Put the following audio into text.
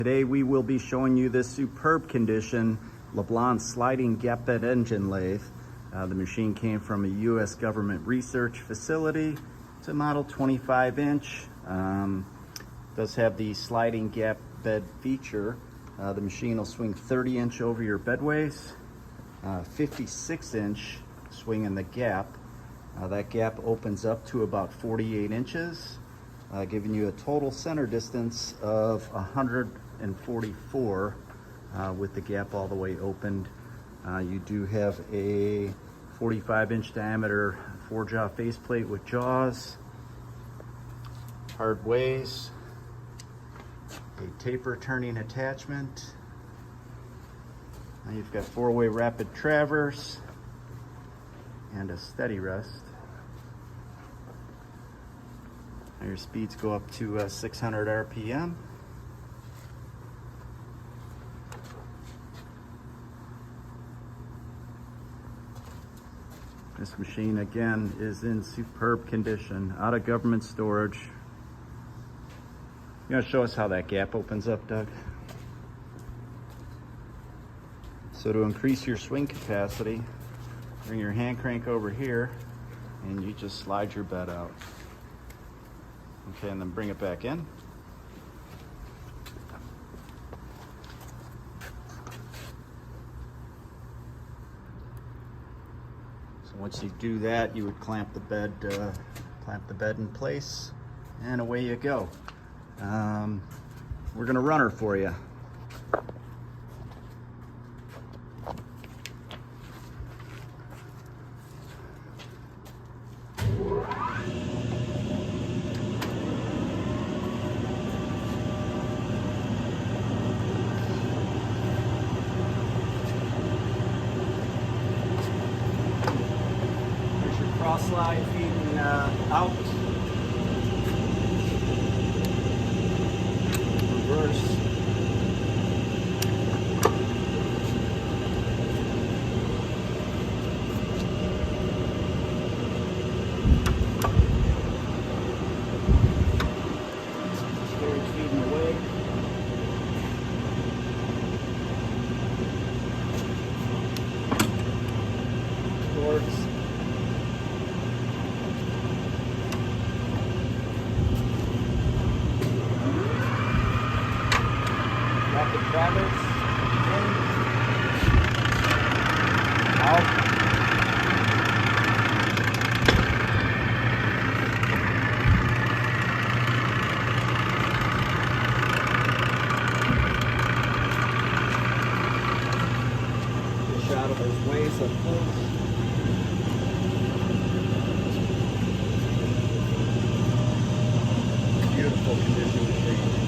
Today we will be showing you this superb condition Leblond sliding gap bed engine lathe. The machine came from a U.S. government research facility. It's a model 25-inch. Does have the sliding gap bed feature. The machine will swing 30-inch over your bedways, 56-inch swing in the gap. That gap opens up to about 48 inches, giving you a total center distance of 144 with the gap all the way opened. You do have a 45-inch diameter 4-jaw faceplate with jaws, hard ways, a taper turning attachment. Now you've got 4-way rapid traverse and a steady rest. Now your speeds go up to 600 RPM. This machine again is in superb condition, out of government storage. You want to show us how that gap opens up, Doug? So to increase your swing capacity, bring your hand crank over here and you just slide your bed out. Okay, and then bring it back in. So once you do that, you would clamp the bed in place, and away you go. We're gonna run her for you. Here's your cross slide feeding out. Reverse. Storage feeding away. Cords. Rapid traverse, in, out. Fish out of those ways up close. Beautiful condition machine.